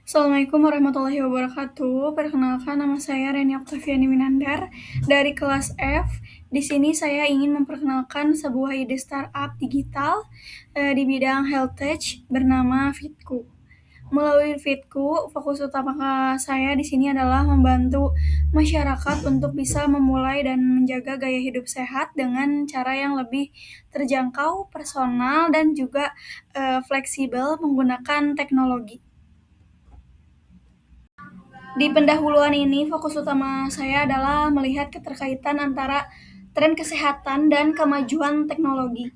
Assalamualaikum warahmatullahi wabarakatuh. Perkenalkan nama saya Reni Oktaviani Winandar dari kelas F. Di sini saya ingin memperkenalkan sebuah ide startup digital di bidang health tech bernama Fitku. Melalui Fitku, fokus utama saya di sini adalah membantu masyarakat untuk bisa memulai dan menjaga gaya hidup sehat dengan cara yang lebih terjangkau, personal, dan juga fleksibel menggunakan teknologi. Di pendahuluan ini, fokus utama saya adalah melihat keterkaitan antara tren kesehatan dan kemajuan teknologi.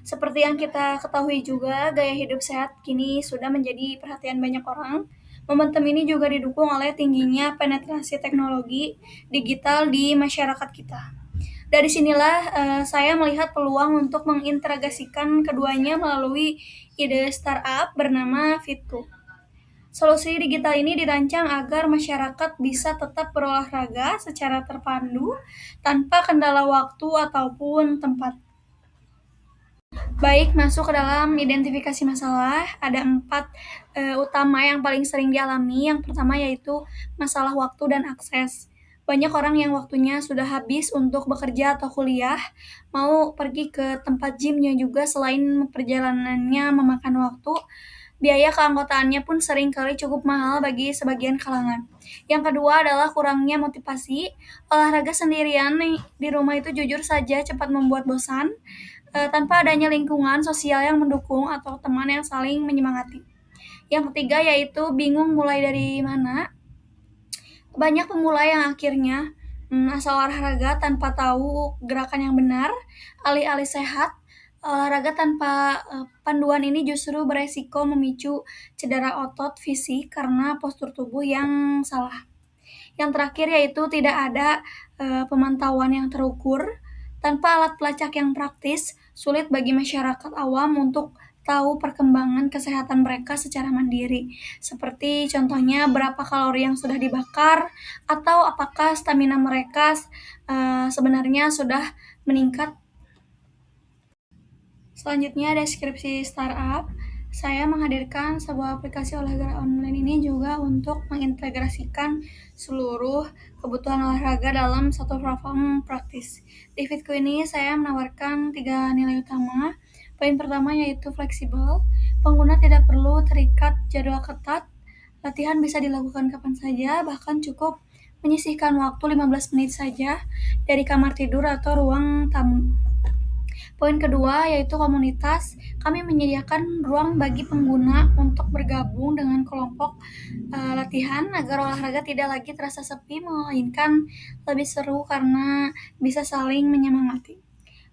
Seperti yang kita ketahui juga, gaya hidup sehat kini sudah menjadi perhatian banyak orang. Momentum ini juga didukung oleh tingginya penetrasi teknologi digital di masyarakat kita. Dari sinilah saya melihat peluang untuk mengintegrasikan keduanya melalui ide startup bernama Fitku. Solusi digital ini dirancang agar masyarakat bisa tetap berolahraga secara terpandu tanpa kendala waktu ataupun tempat. Baik, masuk ke dalam identifikasi masalah, ada 4 utama yang paling sering dialami. Yang pertama yaitu masalah waktu dan akses. Banyak orang yang waktunya sudah habis untuk bekerja atau kuliah, mau pergi ke tempat gym-nya juga selain perjalanannya memakan waktu, biaya keanggotaannya pun seringkali cukup mahal bagi sebagian kalangan. Yang kedua adalah kurangnya motivasi. Olahraga sendirian di rumah itu jujur saja cepat membuat bosan, tanpa adanya lingkungan sosial yang mendukung atau teman yang saling menyemangati. Yang ketiga yaitu bingung mulai dari mana. Banyak pemula yang akhirnya asal olahraga tanpa tahu gerakan yang benar, alih-alih sehat. Olahraga tanpa panduan ini justru beresiko memicu cedera otot fisik karena postur tubuh yang salah. Yang terakhir yaitu tidak ada pemantauan yang terukur. Tanpa alat pelacak yang praktis, sulit bagi masyarakat awam untuk tahu perkembangan kesehatan mereka secara mandiri. Seperti contohnya berapa kalori yang sudah dibakar atau apakah stamina mereka sebenarnya sudah meningkat. Selanjutnya deskripsi startup. Saya menghadirkan sebuah aplikasi olahraga online ini juga untuk mengintegrasikan seluruh kebutuhan olahraga dalam satu platform praktis. Di Fitku ini saya menawarkan 3 nilai utama. Poin pertama yaitu fleksibel. Pengguna tidak perlu terikat jadwal ketat. Latihan bisa dilakukan kapan saja, bahkan cukup menyisihkan waktu 15 menit saja dari kamar tidur atau ruang tamu. Poin kedua yaitu komunitas. Kami menyediakan ruang bagi pengguna untuk bergabung dengan kelompok latihan agar olahraga tidak lagi terasa sepi, melainkan lebih seru karena bisa saling menyemangati.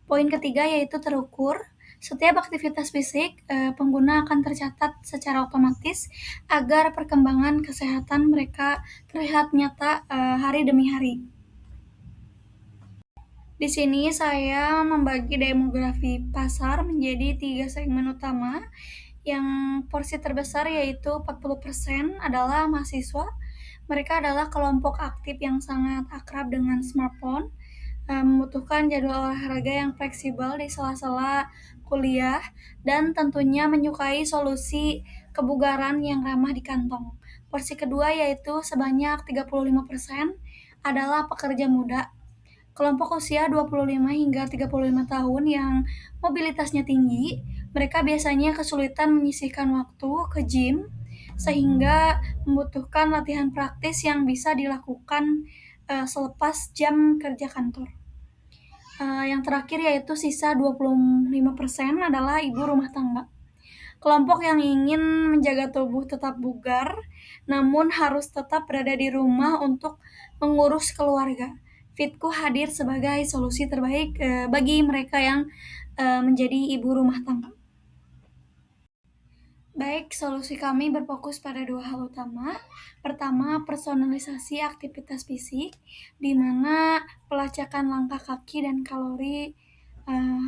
Poin ketiga yaitu terukur. Setiap aktivitas fisik pengguna akan tercatat secara otomatis agar perkembangan kesehatan mereka terlihat nyata hari demi hari. Di sini saya membagi demografi pasar menjadi 3 segmen utama. Yang porsi terbesar yaitu 40% adalah mahasiswa. Mereka adalah kelompok aktif yang sangat akrab dengan smartphone, membutuhkan jadwal olahraga yang fleksibel di sela-sela kuliah, dan tentunya menyukai solusi kebugaran yang ramah di kantong. Porsi kedua yaitu sebanyak 35% adalah pekerja muda. Kelompok usia 25 hingga 35 tahun yang mobilitasnya tinggi, mereka biasanya kesulitan menyisihkan waktu ke gym sehingga membutuhkan latihan praktis yang bisa dilakukan selepas jam kerja kantor. Yang terakhir yaitu sisa 25% adalah ibu rumah tangga. Kelompok yang ingin menjaga tubuh tetap bugar, namun harus tetap berada di rumah untuk mengurus keluarga. Fitku hadir sebagai solusi terbaik bagi mereka yang menjadi ibu rumah tangga. Baik, solusi kami berfokus pada 2 hal utama. Pertama, personalisasi aktivitas fisik, di mana pelacakan langkah kaki dan kalori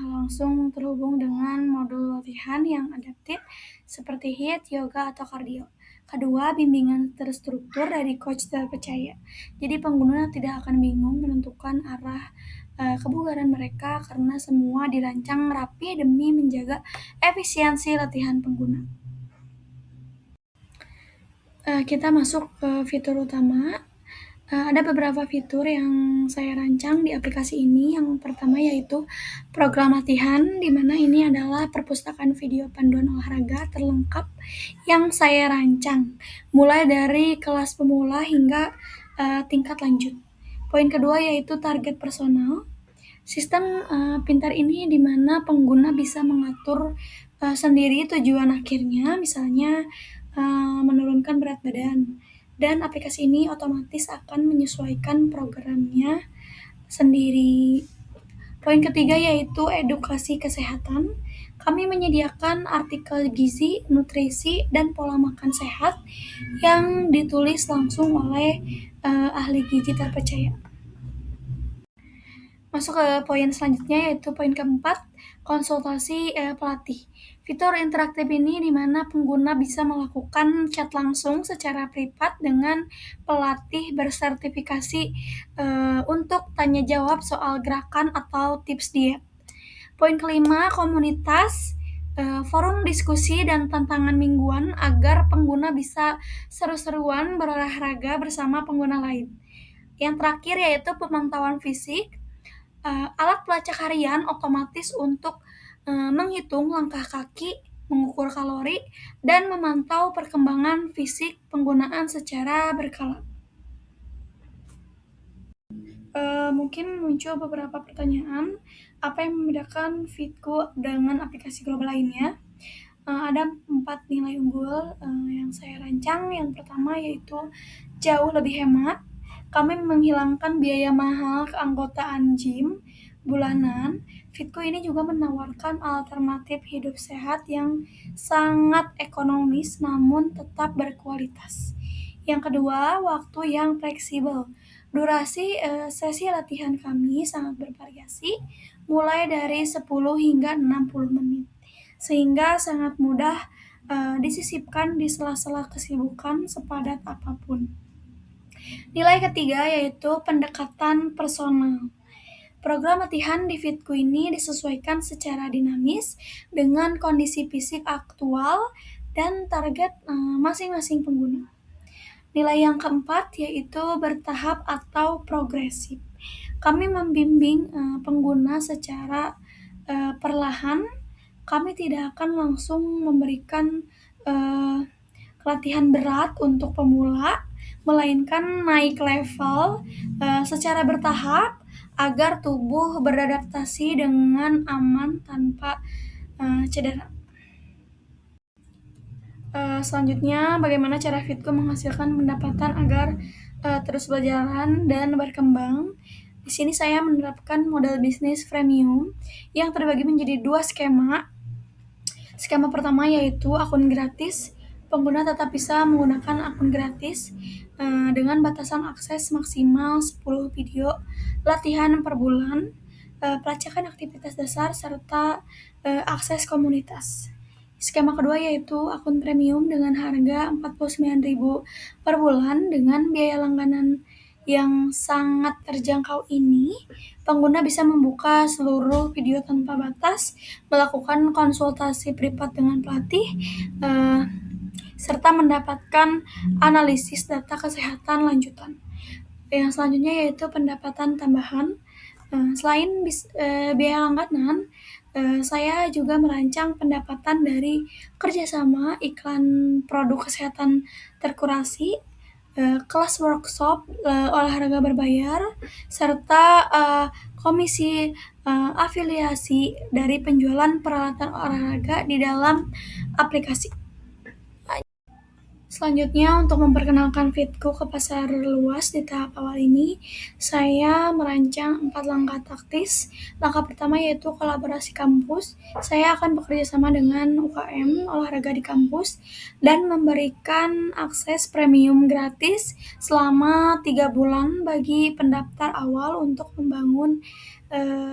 langsung terhubung dengan modul latihan yang adaptif seperti HIIT, yoga, atau kardio. Kedua, bimbingan terstruktur dari coach terpercaya. Jadi pengguna tidak akan bingung menentukan arah kebugaran mereka karena semua dirancang rapi demi menjaga efisiensi latihan pengguna. Kita masuk ke fitur utama. Ada beberapa fitur yang saya rancang di aplikasi ini. Yang pertama yaitu program latihan, di mana ini adalah perpustakaan video panduan olahraga terlengkap yang saya rancang, mulai dari kelas pemula hingga tingkat lanjut. Poin kedua yaitu target personal. Sistem pintar ini di mana pengguna bisa mengatur sendiri tujuan akhirnya, misalnya menurunkan berat badan. Dan aplikasi ini otomatis akan menyesuaikan programnya sendiri. Poin ketiga yaitu edukasi kesehatan. Kami menyediakan artikel gizi, nutrisi, dan pola makan sehat yang ditulis langsung oleh ahli gizi terpercaya. Masuk ke poin selanjutnya yaitu poin keempat, konsultasi pelatih. Fitur interaktif ini di mana pengguna bisa melakukan chat langsung secara privat dengan pelatih bersertifikasi untuk tanya jawab soal gerakan atau tips diet. Poin kelima, komunitas, forum diskusi dan tantangan mingguan agar pengguna bisa seru-seruan berolahraga bersama pengguna lain. Yang terakhir yaitu pemantauan fisik, alat pelacak harian otomatis untuk menghitung langkah kaki, mengukur kalori, dan memantau perkembangan fisik penggunaan secara berkala. Mungkin muncul beberapa pertanyaan, apa yang membedakan Fitku dengan aplikasi global lainnya? Ada 4 nilai unggul yang saya rancang. Yang pertama yaitu jauh lebih hemat. Kami menghilangkan biaya mahal keanggotaan gym bulanan. Fitku ini juga menawarkan alternatif hidup sehat yang sangat ekonomis namun tetap berkualitas. Yang kedua, waktu yang fleksibel. Durasi sesi latihan kami sangat bervariasi, mulai dari 10 hingga 60 menit, sehingga sangat mudah disisipkan di sela-sela kesibukan sepadat apapun. Nilai ketiga yaitu pendekatan personal. Program latihan di Fitku ini disesuaikan secara dinamis dengan kondisi fisik aktual dan target masing-masing pengguna. Nilai yang keempat yaitu bertahap atau progresif. Kami membimbing pengguna secara perlahan. Kami tidak akan langsung memberikan latihan berat untuk pemula, melainkan naik level secara bertahap agar tubuh beradaptasi dengan aman tanpa cedera. Selanjutnya, bagaimana cara Fitku menghasilkan pendapatan agar terus berjalan dan berkembang? Di sini saya menerapkan model bisnis freemium yang terbagi menjadi 2 skema. Skema pertama yaitu akun gratis. Pengguna tetap bisa menggunakan akun gratis dengan batasan akses maksimal 10 video latihan per bulan, pelacakan aktivitas dasar, serta akses komunitas. Skema kedua yaitu akun premium dengan harga Rp49.000 per bulan dengan biaya langganan yang sangat terjangkau ini. Pengguna bisa membuka seluruh video tanpa batas, melakukan konsultasi privat dengan pelatih, serta mendapatkan analisis data kesehatan lanjutan. Yang selanjutnya yaitu pendapatan tambahan. Selain biaya langganan, saya juga merancang pendapatan dari kerjasama iklan produk kesehatan terkurasi, kelas workshop olahraga berbayar, serta komisi afiliasi dari penjualan peralatan olahraga di dalam aplikasi. Selanjutnya, untuk memperkenalkan Fitku ke pasar luas di tahap awal ini, saya merancang 4 langkah taktis. Langkah pertama yaitu kolaborasi kampus. Saya akan bekerja sama dengan UKM olahraga di kampus dan memberikan akses premium gratis selama 3 bulan bagi pendaftar awal untuk membangun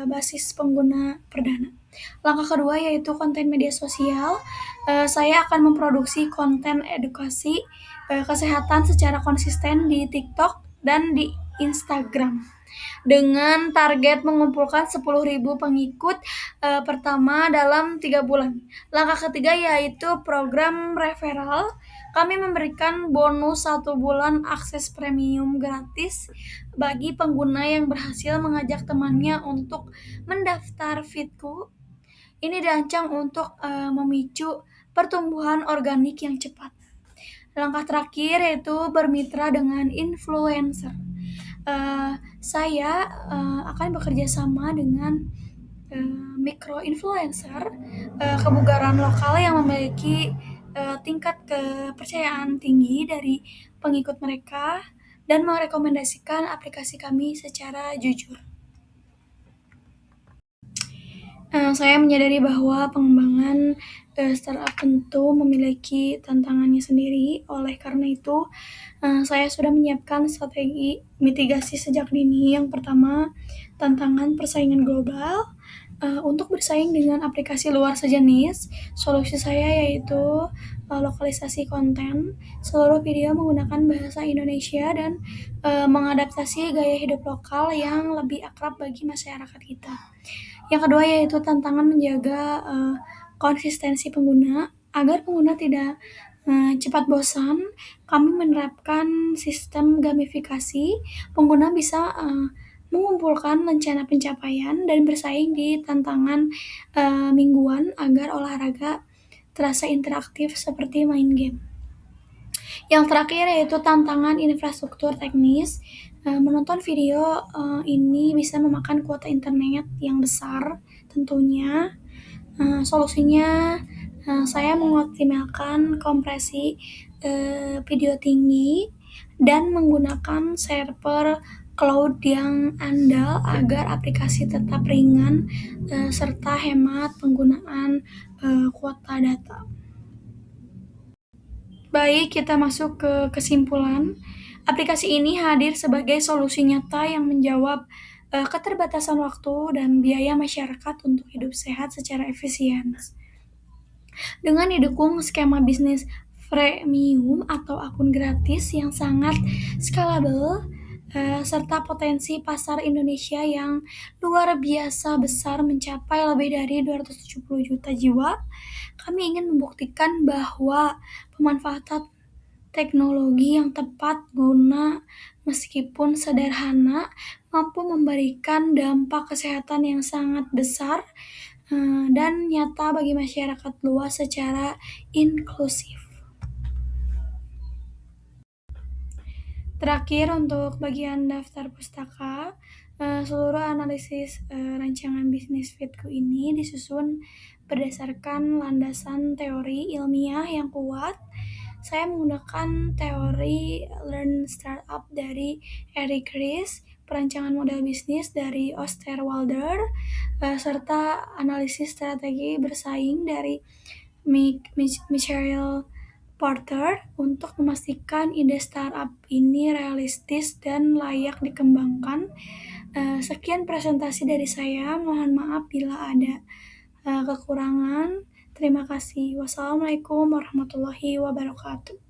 basis pengguna perdana. Langkah kedua yaitu konten media sosial. Saya akan memproduksi konten edukasi kesehatan secara konsisten di TikTok dan di Instagram dengan target mengumpulkan 10.000 pengikut pertama dalam 3 bulan. Langkah ketiga yaitu program referral. Kami memberikan bonus 1 bulan akses premium gratis bagi pengguna yang berhasil mengajak temannya untuk mendaftar Fitku. Ini dirancang untuk memicu pertumbuhan organik yang cepat. Langkah terakhir yaitu bermitra dengan influencer. Saya akan bekerja sama dengan micro influencer kebugaran lokal yang memiliki tingkat kepercayaan tinggi dari pengikut mereka dan merekomendasikan aplikasi kami secara jujur. Saya menyadari bahwa pengembangan startup tentu memiliki tantangannya sendiri. Oleh karena itu, saya sudah menyiapkan strategi mitigasi sejak dini. Yang pertama, tantangan persaingan global. Untuk bersaing dengan aplikasi luar sejenis, solusi saya yaitu lokalisasi konten. Seluruh video menggunakan bahasa Indonesia dan mengadaptasi gaya hidup lokal yang lebih akrab bagi masyarakat kita. Yang kedua yaitu tantangan menjaga konsistensi pengguna. Agar pengguna tidak cepat bosan, kami menerapkan sistem gamifikasi. Pengguna bisa mengumpulkan rencana pencapaian dan bersaing di tantangan mingguan agar olahraga terasa interaktif seperti main game. Yang terakhir yaitu tantangan infrastruktur teknis. Menonton video ini bisa memakan kuota internet yang besar tentunya. Solusinya saya mengoptimalkan kompresi video tinggi dan menggunakan server cloud yang andal agar aplikasi tetap ringan serta hemat penggunaan kuota data. Baik, kita masuk ke kesimpulan. Aplikasi ini hadir sebagai solusi nyata yang menjawab keterbatasan waktu dan biaya masyarakat untuk hidup sehat secara efisien. Dengan didukung skema bisnis freemium atau akun gratis yang sangat scalable, serta potensi pasar Indonesia yang luar biasa besar mencapai lebih dari 270 juta jiwa, kami ingin membuktikan bahwa pemanfaatan teknologi yang tepat guna meskipun sederhana mampu memberikan dampak kesehatan yang sangat besar dan nyata bagi masyarakat luas secara inklusif. Terakhir untuk bagian daftar pustaka, seluruh analisis rancangan bisnis Fitku ini disusun berdasarkan landasan teori ilmiah yang kuat. Saya menggunakan teori Lean Startup dari Eric Ries, perancangan model bisnis dari Osterwalder, serta analisis strategi bersaing dari Michael Porter untuk memastikan ide startup ini realistis dan layak dikembangkan. Sekian presentasi dari saya. Mohon maaf bila ada kekurangan. Terima kasih. Wassalamualaikum warahmatullahi wabarakatuh.